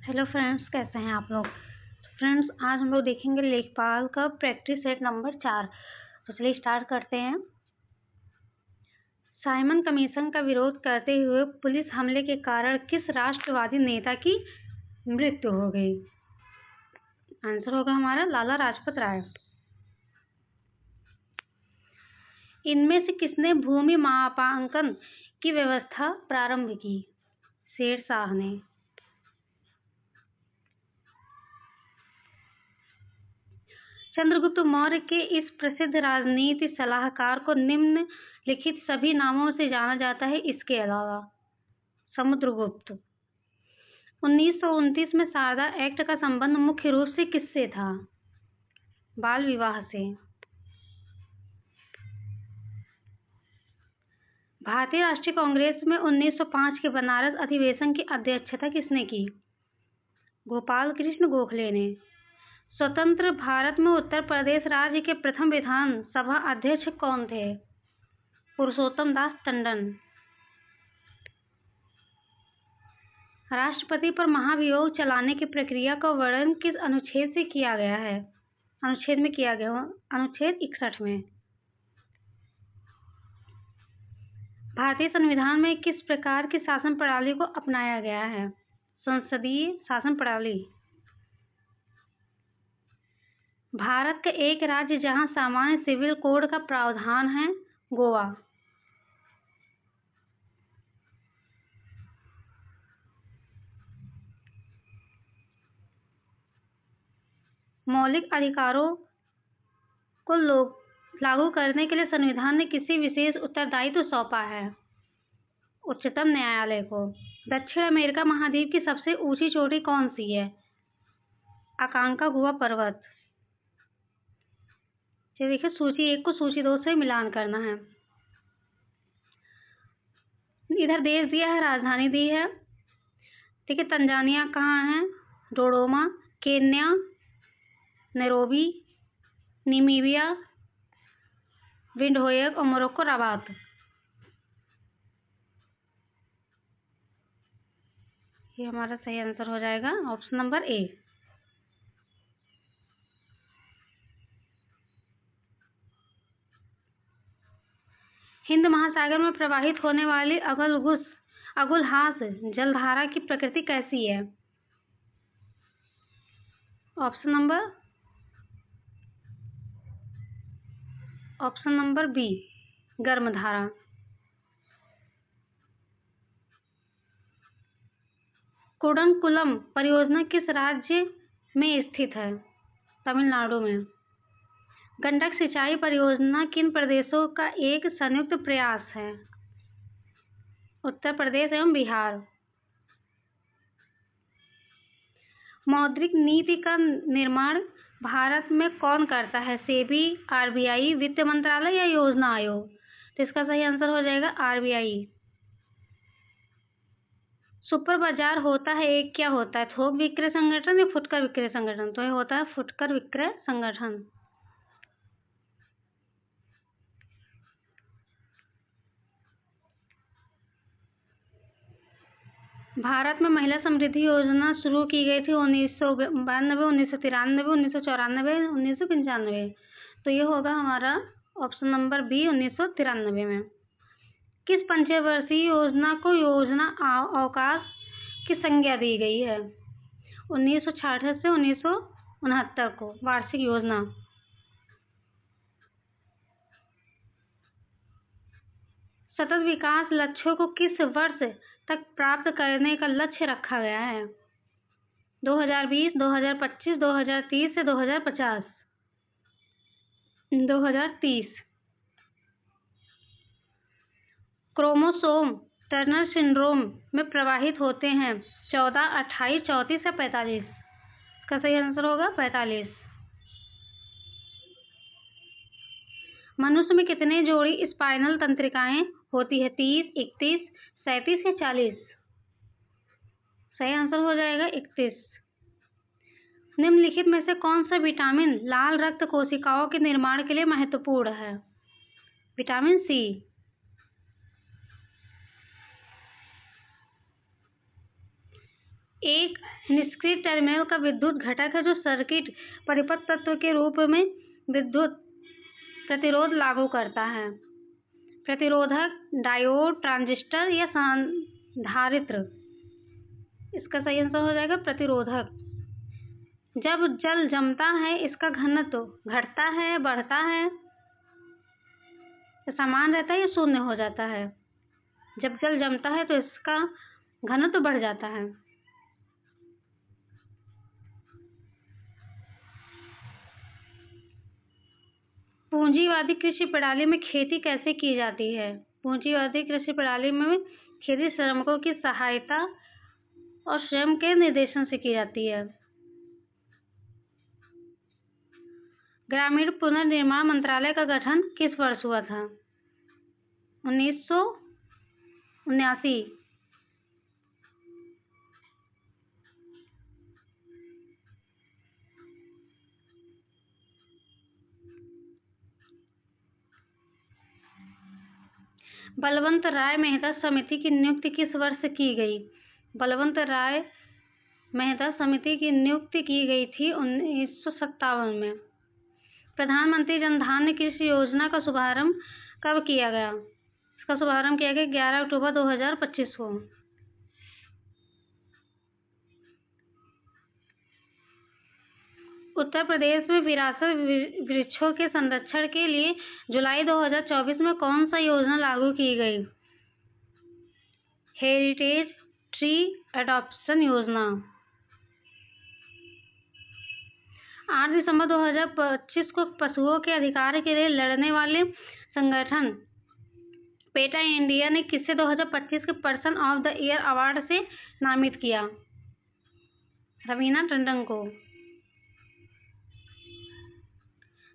Hello friends, कैसे हैं आप लोग। फ्रेंड्स, आज हम लोग देखेंगे लेखपाल का प्रैक्टिस सेट नंबर 4। तो चलिए स्टार्ट करते हैं। साइमन कमीशन का विरोध करते हुए पुलिस हमले के कारण किस राष्ट्रवादी नेता की मृत्यु हो गई। आंसर होगा हमारा लाला लाजपत राय। इनमें से किसने भूमि मापांकन की व्यवस्था प्रारंभ की। शेरशाह ने। चंद्रगुप्त मौर्य के इस प्रसिद्ध राजनीति सलाहकार को निम्नलिखित सभी नामों से जाना जाता है। इसके अलावा समुद्रगुप्त। 1929 में शारदा एक्ट का संबंध मुख्य रूप से किससे था। बाल विवाह से। भारतीय राष्ट्रीय कांग्रेस में 1905 के बनारस अधिवेशन की अध्यक्षता किसने की। गोपाल कृष्ण गोखले ने। स्वतंत्र भारत में उत्तर प्रदेश राज्य के प्रथम विधानसभा अध्यक्ष कौन थे। पुरुषोत्तम दास टंडन। राष्ट्रपति पर महाभियोग चलाने की प्रक्रिया का वर्णन किस अनुच्छेद से किया गया है। अनुच्छेद में किया गया अनुच्छेद 61 में। भारतीय संविधान में किस प्रकार की शासन प्रणाली को अपनाया गया है। संसदीय शासन प्रणाली। भारत का एक राज्य जहां सामान्य सिविल कोड का प्रावधान है। गोवा। मौलिक अधिकारों को लागू करने के लिए संविधान ने किसी विशेष उत्तरदायित्व सौंपा है। उच्चतम न्यायालय को। दक्षिण अमेरिका महाद्वीप की सबसे ऊंची चोटी कौन सी है। अकांकागुआ पर्वत। ये देखिए, सूची 1 को सूची 2 से मिलान करना है। इधर देश दिया है, राजधानी दी है। ठीक है, तंजानिया कहाँ है। डोडोमा। केन्या। नैरोबी। नामीबिया। विंडहोक और मोरक्को रबात। ये हमारा सही आंसर हो जाएगा ऑप्शन नंबर ए। हिंद महासागर में प्रवाहित होने वाली अगुलहास जलधारा की प्रकृति कैसी है। ऑप्शन नंबर बी, गर्मधारा। कुडंकुलम परियोजना किस राज्य में स्थित है। तमिलनाडु में। गंडक सिंचाई परियोजना किन प्रदेशों का एक संयुक्त प्रयास है। उत्तर प्रदेश एवं बिहार। मौद्रिक नीति का निर्माण भारत में कौन करता है। सेबी, आरबीआई, वित्त मंत्रालय या योजना आयोग। तो इसका सही आंसर हो जाएगा आरबीआई। सुपर बाजार होता है, एक क्या होता है। थोक विक्रय संगठन या फुटकर विक्रय संगठन। तो ये होता है फुटकर विक्रय संगठन। भारत में महिला समृद्धि योजना शुरू की गई थी 1992, 1993, 1994, 1995। तो ये होगा हमारा ऑप्शन नंबर बी, 1993 में। किस पंचवर्षीय योजना को योजना अवकाश की संज्ञा दी गई है। 1966 से 1969 को वार्षिक योजना। सतत विकास लक्ष्यों को किस वर्ष तक प्राप्त करने का लक्ष्य रखा गया है। 2020, 2025, 2030 से 2050। 2030। क्रोमोसोम टर्नर सिंड्रोम में प्रवाहित होते हैं 14, 28, 34 या 45। का सही आंसर होगा 45। मनुष्य में कितने जोड़ी स्पाइनल तंत्रिकाएं होती है। 30, 31, 37 या 40। सही आंसर हो जाएगा 31। निम्नलिखित में से कौन सा विटामिन लाल रक्त कोशिकाओं के निर्माण के लिए महत्वपूर्ण है। Vitamin C. एक निष्क्रिय टर्मिनल का विद्युत घटक है जो सर्किट परिपथ तत्व के रूप में विद्युत प्रतिरोध लागू करता है। प्रतिरोधक, डायोड, ट्रांजिस्टर या संधारित्र। इसका सही आंसर हो जाएगा प्रतिरोधक। जब जल जमता है इसका घनत्व घटता है, बढ़ता है, समान रहता है या शून्य हो जाता है। जब जल जमता है तो इसका घनत्व बढ़ जाता है। पूंजीवादी कृषि प्रणाली में खेती कैसे की जाती है? पूंजीवादी कृषि प्रणाली में खेती श्रमिकों की सहायता और स्वयं के निर्देशन से की जाती है। ग्रामीण पुनर्निर्माण मंत्रालय का गठन किस वर्ष हुआ था? 1979। बलवंत राय मेहता समिति की नियुक्ति किस वर्ष की गई? बलवंत राय मेहता समिति की नियुक्ति की गई थी 1957 में। प्रधानमंत्री जनधन कृषि योजना का शुभारंभ कब किया गया? इसका शुभारंभ किया गया 11 अक्टूबर 2025 को। उत्तर प्रदेश में विरासत वृक्षों के संरक्षण के लिए जुलाई 2024 में कौन सा योजना लागू की गई? हेरिटेज ट्री एडॉप्शन योजना। 8 दिसंबर 2025 को पशुओं के अधिकार के लिए लड़ने वाले संगठन पेटा इंडिया ने किसे 2025 के person of the year award से नामित किया? रवीना टंडन को।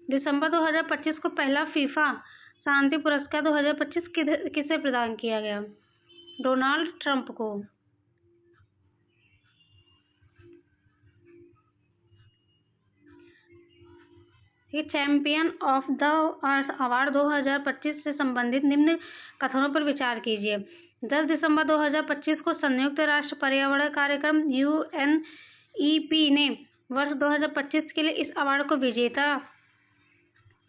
दिसंबर 2025 को पहला फीफा शांति पुरस्कार 2025 किसे प्रदान किया गया? डोनाल्ड ट्रंप को। ये champion of the earth award 2025 से संबंधित निम्न कथनों पर विचार कीजिए। 10 दिसंबर 2025 को संयुक्त राष्ट्र पर्यावरण कार्यक्रम UNEP ने वर्ष 2025 के लिए इस अवार्ड को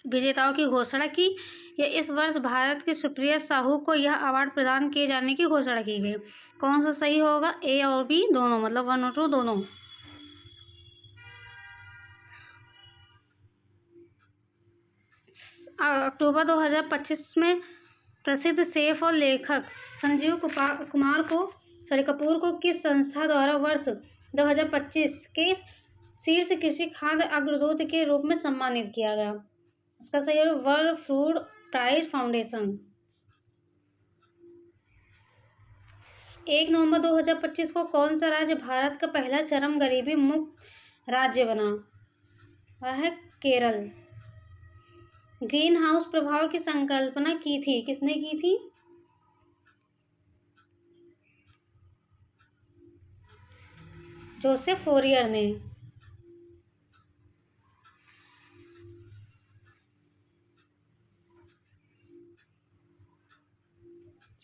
विजेताओं की घोषणा की। या इस वर्ष भारत की सुप्रिया साहू को यह अवार्ड प्रदान किए जाने की घोषणा की गई। कौन सा सही होगा? ए और बी दोनों, मतलब 1 और 2 दोनों। अक्टूबर 2025 में प्रसिद्ध शेफ और लेखक संजीव कपूर को किस संस्था द्वारा वर्ष 2025 के शीर्ष कृषि खाद्य अग्रदूत के रूप में सम्मानित किया गया? इसका सही है वर्ल्ड फूड प्राइज फाउंडेशन। 1 नवंबर 2025 को कौन सा राज्य भारत का पहला चरम गरीबी मुक्त राज्य बना? वह है केरल। ग्रीन हाउस प्रभाव की संकल्पना की थी, किसने की थी? जोसेफ फोरियर ने।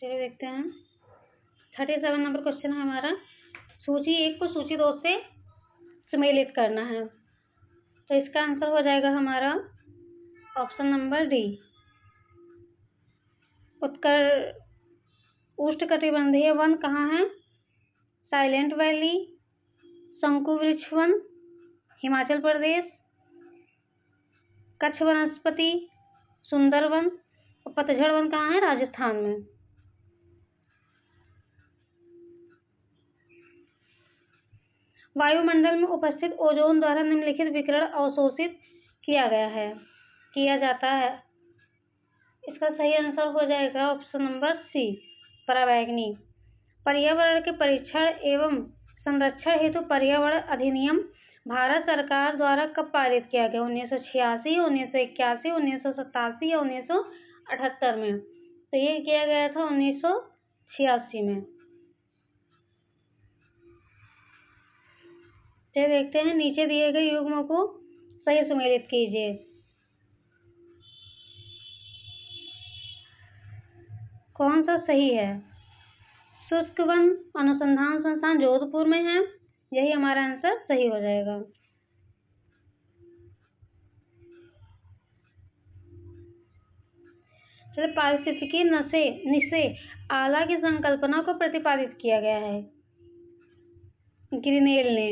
चलिए देखते हैं 37 नंबर क्वेश्चन है हमारा। सूची 1 को सूची 2 से सम्मिलित करना है, तो इसका आंसर हो जाएगा हमारा ऑप्शन नंबर डी। उष्णकटिबंधीय वन कहाँ है? साइलेंट वैली, शंकु वृक्ष वन हिमाचल प्रदेश, कच्छ वनस्पति, सुंदरवन और पतझड़ वन कहाँ है? राजस्थान में। वायुमंडल में उपस्थित ओजोन द्वारा निम्नलिखित विकिरण अवशोषित किया जाता है। इसका सही आंसर हो जाएगा ऑप्शन नंबर सी, पराबैंगनी। पर्यावरण के परीक्षण एवं संरक्षण हेतु पर्यावरण अधिनियम भारत सरकार द्वारा कब पारित किया गया? 1986, 1981, 1987 या 1978 में? तो ये किया गया था 1986 में। तो देखते हैं नीचे दिए गए युग्मों को सही सम्मिलित कीजिए। कौन सा सही है? शुष्क वन अनुसंधान संस्थान जोधपुर में है, यही हमारा आंसर सही हो जाएगा। चलिए, पारिस्थितिकी निसे आला की संकल्पना को प्रतिपादित किया गया है ग्रिनेल ने।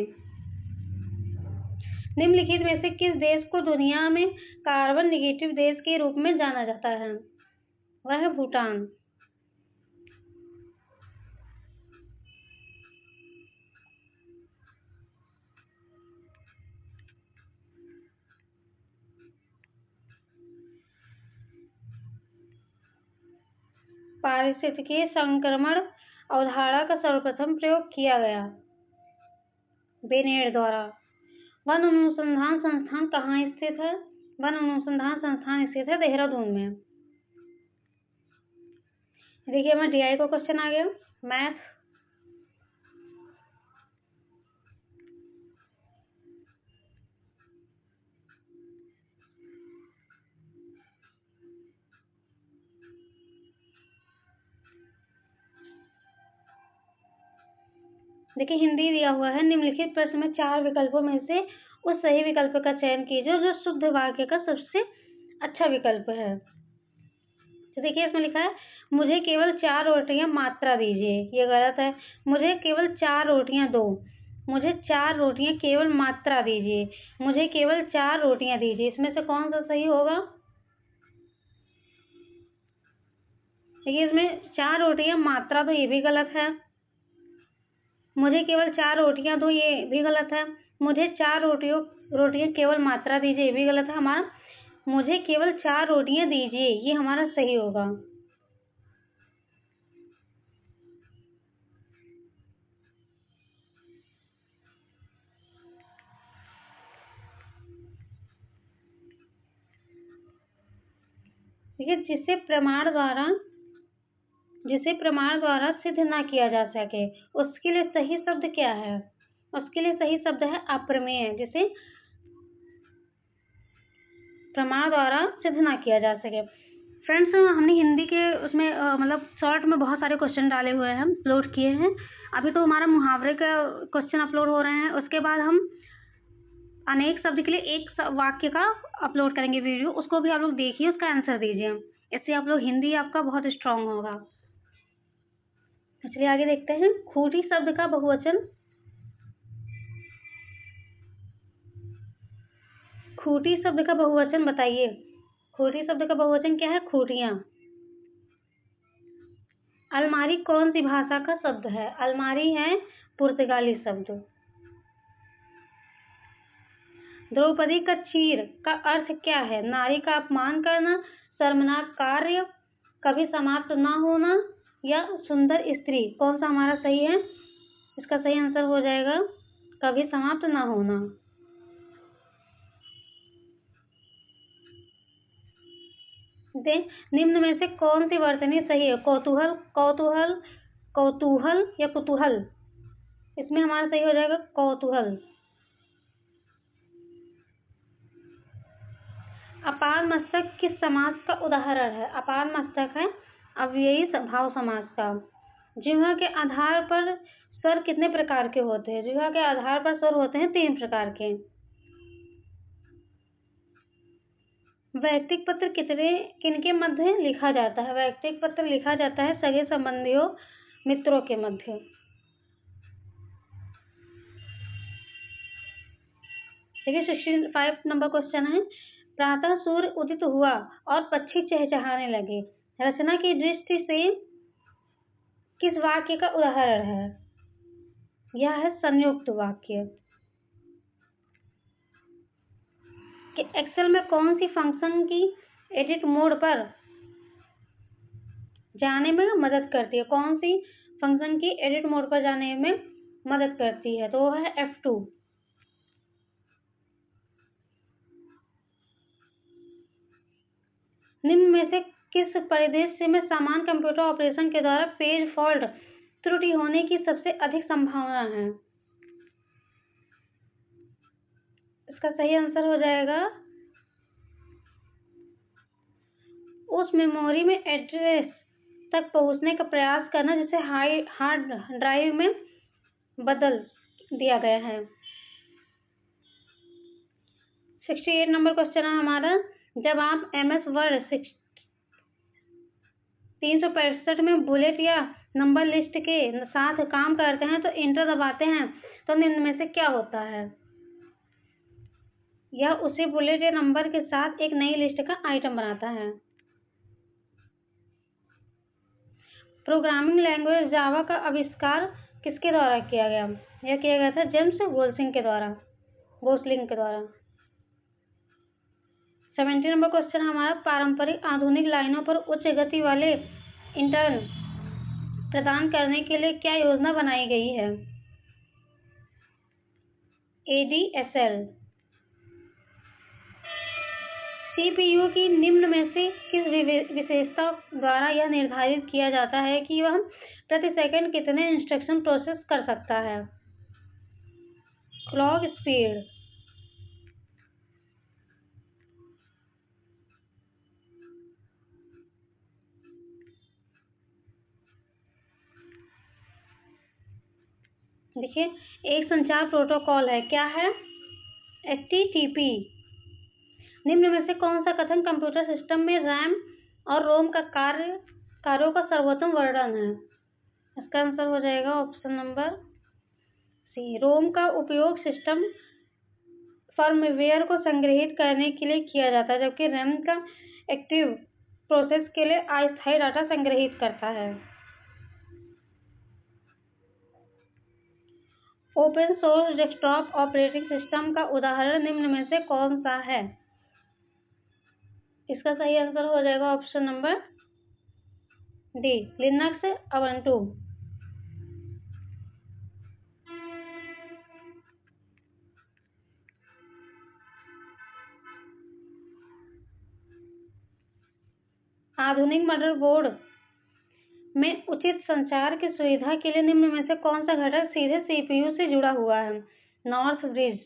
निम्नलिखित में से किस देश को दुनिया में कार्बन निगेटिव देश के रूप में जाना जाता है? वह है भूटान। पारिस्थितिकी संक्रमण अवधारणा का सर्वप्रथम प्रयोग किया गया बेनेट द्वारा। वन अनुसंधान संस्थान कहाँ स्थित है? वन अनुसंधान संस्थान स्थित है देहरादून में। देखिए, हमारा DI को क्वेश्चन आ गया, मैथ। देखिए, हिंदी दिया हुआ है। निम्नलिखित प्रश्न में 4 विकल्पों में से उस सही विकल्प का चयन कीजिए जो शुद्ध वाक्य का सबसे अच्छा विकल्प है। तो देखिए, इसमें लिखा है मुझे केवल 4 रोटियां मात्रा दीजिए, ये गलत है। मुझे केवल 4 रोटियां दो। मुझे 4 रोटियां केवल मात्रा दीजिए। मुझे केवल 4 रोटियां दीजिए। इसमें से कौन सा सही होगा? देखिए, इसमें 4 रोटियां मात्रा दो, ये भी गलत है। मुझे केवल 4 रोटियां दो, ये भी गलत है। मुझे 4 रोटियां केवल मात्रा दीजिए, ये भी गलत है हमारा। मुझे केवल 4 रोटियां दीजिए, ये हमारा सही होगा। देखिए, जिसे प्रमाण द्वारा सिद्ध ना किया जा सके उसके लिए सही शब्द क्या है? उसके लिए सही शब्द है अप्रमेय, जिसे प्रमाण द्वारा सिद्ध ना किया जा सके। फ्रेंड्स, हमने हिंदी के उसमें मतलब शॉर्ट में बहुत सारे क्वेश्चन डाले हुए हैं, अपलोड किए हैं। अभी तो हमारा मुहावरे का क्वेश्चन अपलोड हो रहे हैं। उसके बाद हम अनेक शब्द के लिए एक वाक्य का अपलोड करेंगे वीडियो, उसको भी आप लोग देखिए, उसका आंसर दीजिए। इससे आप लोग हिंदी आपका बहुत स्ट्रांग होगा। चलिए आगे देखते हैं। खूंटी शब्द का बहुवचन। खूंटी शब्द का बहुवचन बताइए। खूंटी शब्द का बहुवचन क्या है? खूंटियां। अलमारी कौन सी भाषा का शब्द है? अलमारी है पुर्तगाली शब्द। द्रौपदी का चीर का अर्थ क्या है? नारी का अपमान करना, शर्मनाक कार्य, कभी समाप्त ना होना या सुंदर स्त्री। कौन सा हमारा सही है? इसका सही आंसर हो जाएगा कभी समाप्त ना होना। निम्न में से कौन सी वर्तनी सही है? कौतूहल, कौतूहल, कौतूहल या कुतूहल। इसमें हमारा सही हो जाएगा कौतूहल। अपार मस्तक किस समास का उदाहरण है? अपार मस्तक है अव्ययी भाव समास का। जिह्वा के आधार पर स्वर कितने प्रकार के होते हैं? जिह्वा के आधार पर स्वर होते हैं 3 प्रकार के। वैयक्तिक पत्र किनके मध्य लिखा जाता है? वैयक्तिक पत्र लिखा जाता है सगे संबंधियों, मित्रों के मध्य। देखिए, 65 नंबर क्वेश्चन है। प्रातः सूर्य उदित हुआ और पक्षी चहचहाने लगे, रचना की दृष्टि से किस वाक्य का उदाहरण है? यह है संयुक्त वाक्य। कि एक्सेल में कौन सी फंक्शन की एडिट मोड पर जाने में मदद करती है? कौन सी फंक्शन की एडिट मोड पर जाने में मदद करती है? तो वो है F2। निम्न में से किस परिदृश्य में समान कंप्यूटर ऑपरेशन के द्वारा पेज फॉल्ट त्रुटि होने की सबसे अधिक संभावना है? इसका सही आंसर हो जाएगा उस मेमोरी में एड्रेस तक पहुंचने का प्रयास करना जिसे हार्ड ड्राइव में बदल दिया गया है। 68 नंबर क्वेश्चन है हमारा, जब आप MS वर्ड 365 में बुलेट या नंबर लिस्ट के साथ काम करते हैं तो इंटर दबाते हैं तो निम्न में से क्या होता है? यह उसी बुलेट या नंबर के साथ एक नई लिस्ट का आइटम बनाता है। प्रोग्रामिंग लैंग्वेज जावा का आविष्कार किसके द्वारा किया गया? यह किया गया था जेम्स गोसलिंग के द्वारा। 70 नंबर क्वेश्चन हमारा, पारंपरिक आधुनिक लाइनों पर उच्च गति वाले इंटरन प्रदान करने के लिए क्या योजना बनाई गई है? ADSL। CPU की निम्न में से किस विशेषता द्वारा यह निर्धारित किया जाता है कि वह प्रति सेकंड कितने इंस्ट्रक्शन प्रोसेस कर सकता है? Clock speed. देखिए, एक संचार प्रोटोकॉल है, क्या है? HTTP। निम्न में से कौन सा कथन कंप्यूटर सिस्टम में रैम और रोम का कार्यों का सर्वोत्तम वर्णन है? इसका आंसर हो जाएगा ऑप्शन नंबर सी। रोम का उपयोग सिस्टम फर्मवेयर को संग्रहित करने के लिए किया जाता है, जबकि रैम का एक्टिव प्रोसेस के लिए अस्थायी डाटा संग्रहित करता है। Open source desktop operating system का उदाहरण निम्न में से कौन सा है? इसका सही आंसर हो जाएगा option number D, Linux Ubuntu. आधुनिक मदरबोर्ड में उचित संचार की सुविधा के लिए निम्न में से कौन सा घटक सीधे CPU से जुड़ा हुआ है? North bridge.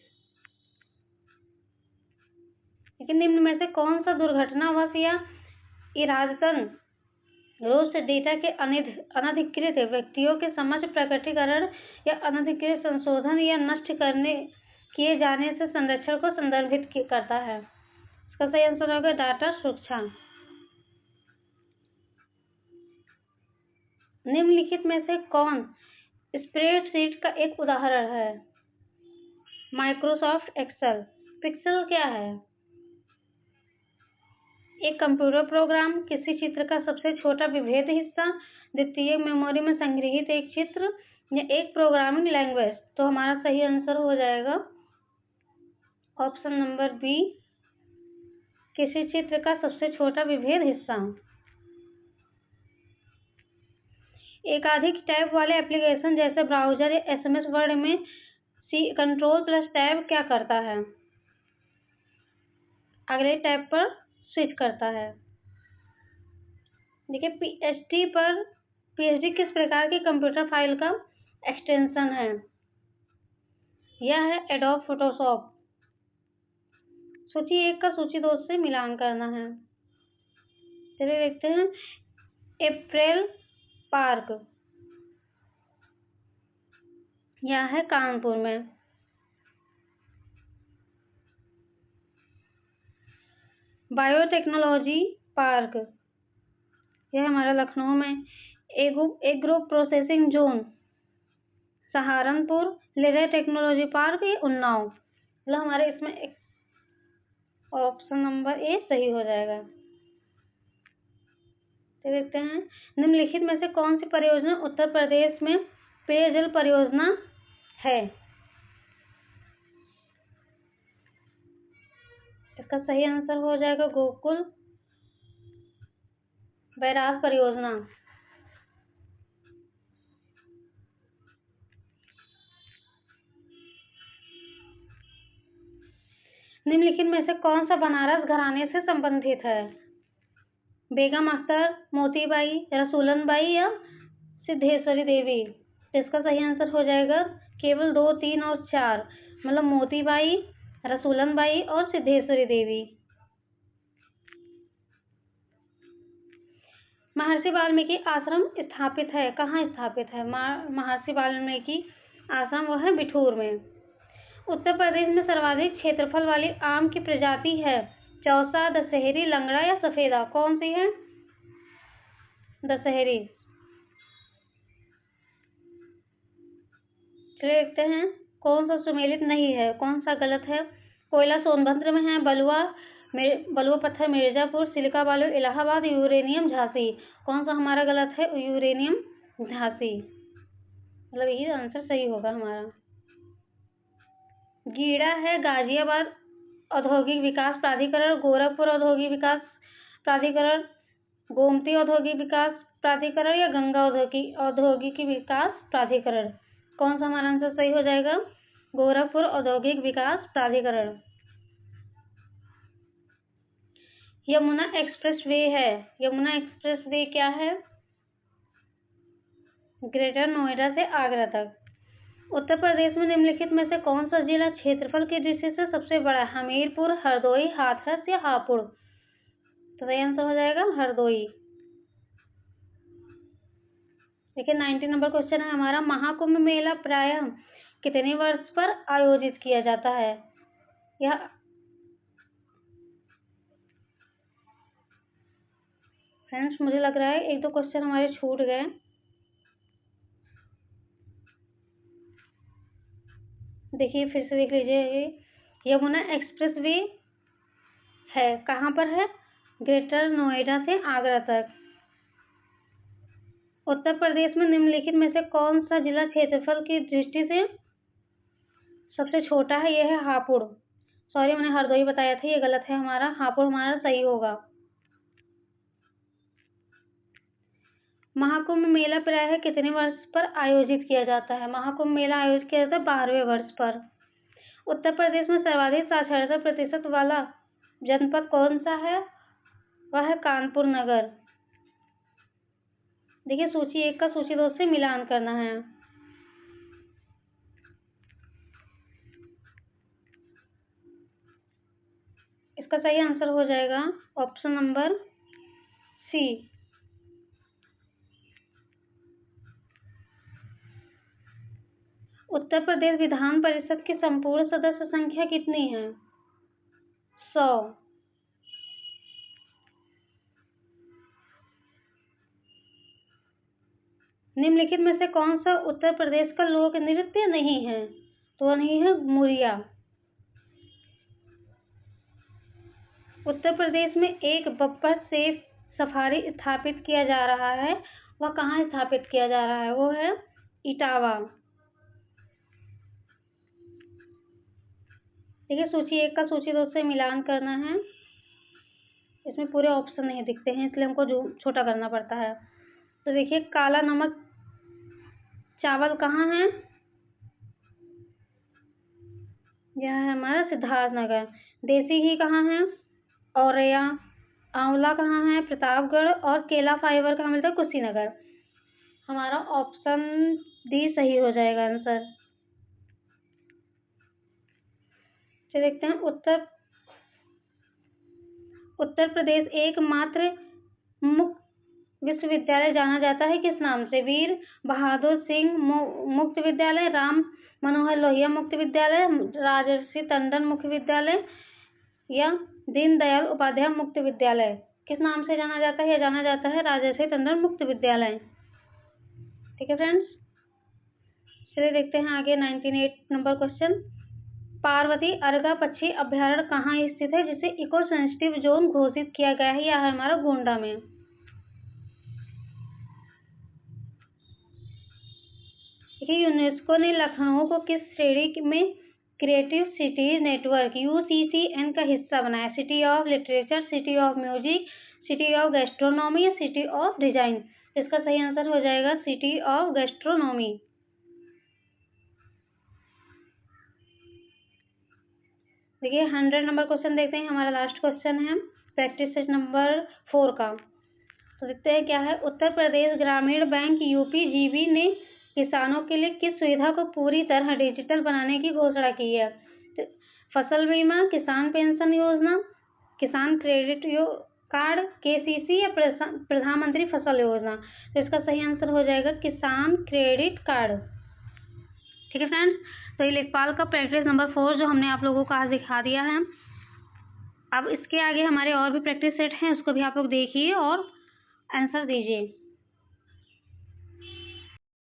लेकिन निम्न में से कौन सा दुर्घटनावश या इरादतन रोस्ट डेटा के अनधिकृत व्यक्तियों के समक्ष प्रकटीकरण या अनधिकृत संशोधन या नष्ट किए जाने से संरक्षण को संदर्भित करता है? इसका सही आंसर होगा डाटा सुरक्षा। निम्नलिखित में से कौन स्प्रेडशीट का एक उदाहरण है? Microsoft Excel. पिक्सेल क्या है? एक कंप्यूटर प्रोग्राम, किसी चित्र का सबसे छोटा विभेद हिस्सा, द्वितीयक मेमोरी में संग्रहीत एक चित्र या एक प्रोग्रामिंग लैंग्वेज। तो हमारा सही आंसर हो जाएगा ऑप्शन नंबर बी, किसी चित्र का सबसे छोटा विभेद हिस्सा। एकाधिक टैब वाले एप्लीकेशन जैसे ब्राउजर या SMS वर्ड में Ctrl+Tab क्या करता है? अगले टैब पर स्विच करता है। देखिए, PhD किस प्रकार की कंप्यूटर फाइल का एक्सटेंशन है? यह है एडोब फोटोशॉप। सूची 1 का सूची 2 से मिलान करना है। चलिए देखते हैं। एप्रिल पार्क, यह है कानपुर में। बायोटेक्नोलॉजी पार्क, यह हमारा लखनऊ में। Agro processing zone Saharanpur. Leather technology park ये उन्नाव। मतलब हमारे इसमें ऑप्शन नंबर ए सही हो जाएगा। तो देखते हैं, निम्नलिखित में से कौन सी परियोजना उत्तर प्रदेश में पेयजल परियोजना है? इसका सही आंसर हो जाएगा गोकुल बैराज परियोजना। निम्नलिखित में से कौन सा बनारस घराने से संबंधित है? बेगम अख्तर, मोतीबाई, रसूलन बाई या सिद्धेश्वरी देवी। इसका सही आंसर हो जाएगा केवल 2, 3 और 4, मतलब मोतीबाई, रसूलन बाई और सिद्धेश्वरी देवी। महर्षि वाल्मीकि आश्रम स्थापित है, कहाँ स्थापित है? महर्षि वाल्मीकि आसाम वो है बिठूर में। उत्तर प्रदेश में सर्वाधिक क्षेत्रफल वाली आम की प्रजाति है चौसा, दशहरी, लंगड़ा या सफेदा। कौन सी है? दशहरी। चलिए देखते हैं कौन सा सुमेलित नहीं है, कौन सा गलत है। कोयला सोनभद्र में है, बलुआ पत्थर मिर्जापुर, सिलिका बालू इलाहाबाद, यूरेनियम झांसी। कौन सा हमारा गलत है? यूरेनियम झांसी, मतलब यही आंसर सही होगा हमारा। गीड़ा है गाजियाबाद औद्योगिक विकास प्राधिकरण, गोरखपुर औद्योगिक विकास प्राधिकरण, गोमती औद्योगिक विकास प्राधिकरण या गंगा औद्योगिक विकास प्राधिकरण। कौन सा हमारा आंसर सही हो जाएगा? गोरखपुर औद्योगिक विकास प्राधिकरण। यमुना एक्सप्रेस वे है, यमुना एक्सप्रेस वे क्या है? ग्रेटर नोएडा से आगरा तक। उत्तर प्रदेश में निम्नलिखित में से कौन सा जिला क्षेत्रफल की दृष्टि से सबसे बड़ा है? हमीरपुर, हरदोई, हाथरस या हापुड़। तो सही आंसर हो जाएगा हरदोई। देखिए 90 नंबर क्वेश्चन है हमारा, महाकुंभ मेला प्रायः कितने वर्ष पर आयोजित किया जाता है? यह फ्रेंड्स मुझे लग रहा है एक दो क्वेश्चन हमारे छूट गए। देखिए फिर से देख लीजिए, यमुना एक्सप्रेस वे है कहाँ पर है? ग्रेटर नोएडा से आगरा तक। उत्तर प्रदेश में निम्नलिखित में से कौन सा जिला क्षेत्रफल की दृष्टि से सबसे छोटा है? यह है हापुड़। सॉरी मैंने हरदोई बताया था, ये गलत है हमारा, हापुड़ हमारा सही होगा। महाकुंभ मेला प्रायः कितने वर्ष पर आयोजित किया जाता है? महाकुंभ मेला आयोजित किया जाता है 12वें वर्ष पर। उत्तर प्रदेश में सर्वाधिक साक्षरता प्रतिशत वाला जनपद कौन सा है? वह है कानपुर नगर। देखिए सूची 1 का सूची 2 से मिलान करना है। इसका सही आंसर हो जाएगा option number C. Uttar Pradesh Vidhan Parishad की संपूर्ण सदस्य संख्या कितनी है? 100। निम्नलिखित में से कौन सा उत्तर प्रदेश का लोक नृत्य नहीं है? तो वह नहीं है मुरिया। उत्तर प्रदेश में एक बब्बर सेफ सफारी स्थापित किया जा रहा है, वह कहाँ स्थापित किया जा रहा है? वो है इटावा। देखिए सूची 1 का सूची 2 से मिलान करना है। इसमें पूरे ऑप्शन नहीं दिखते हैं इसलिए हमको जो छोटा करना पड़ता है। तो देखिए काला नमक चावल कहाँ है? यह है हमारा सिद्धार्थनगर। देसी घी कहाँ है? औरैया। आंवला कहाँ है? प्रतापगढ़। और केला फाइबर कहाँ मिलता है? कुशीनगर। हमारा ऑप्शन डी सही हो जाएगा आंसर। चलिए देखते हैं उत्तर प्रदेश एकमात्र मुक्त विश्वविद्यालय जाना जाता है किस नाम से? वीर बहादुर सिंह मुक्त विद्यालय, राम मनोहर लोहिया मुक्त विद्यालय, राजर्षि टंडन मुक्त विद्यालय या दीनदयाल उपाध्याय मुक्त विद्यालय। किस नाम से जाना जाता है? यह जाना जाता है राजर्षि टंडन मुक्त विद्यालय। ठीक है फ्रेंड्स, चलिए देखते हैं आगे 98 नंबर क्वेश्चन। पार्वती अर्गा पक्षी अभ्यारण्य कहाँ स्थित है जिसे इको सेंसिटिव जोन घोषित किया गया है? यह है हमारा गोंडा में। देखिए यूनेस्को ने लखनऊ को किस श्रेणी में क्रिएटिव सिटीज नेटवर्क UCCN का हिस्सा बनाया? City of literature, city of music, city of gastronomy या सिटी ऑफ डिजाइन। इसका सही आंसर हो जाएगा सिटी ऑफ गैस्ट्रोनॉमी। देखिए 100 नंबर क्वेश्चन देखते हैं, हमारा लास्ट क्वेश्चन है प्रैक्टिस सेट नंबर 4 का। तो देखते हैं क्या है। उत्तर प्रदेश ग्रामीण बैंक UPGB ने किसानों के लिए किस सुविधा को पूरी तरह डिजिटल बनाने की घोषणा की है? फसल बीमा, किसान पेंशन योजना, किसान क्रेडिट कार्ड KCC या प्रधानमंत्री फसल योजना। तो इसका सही आंसर हो जाएगा किसान क्रेडिट कार्ड। ठीक है फ्रेंड्स, तो ये लेखपाल का प्रैक्टिस नंबर 4 जो हमने आप लोगों को आज दिखा दिया है। अब इसके आगे हमारे और भी प्रैक्टिस सेट हैं, उसको भी आप लोग देखिए और आंसर दीजिए।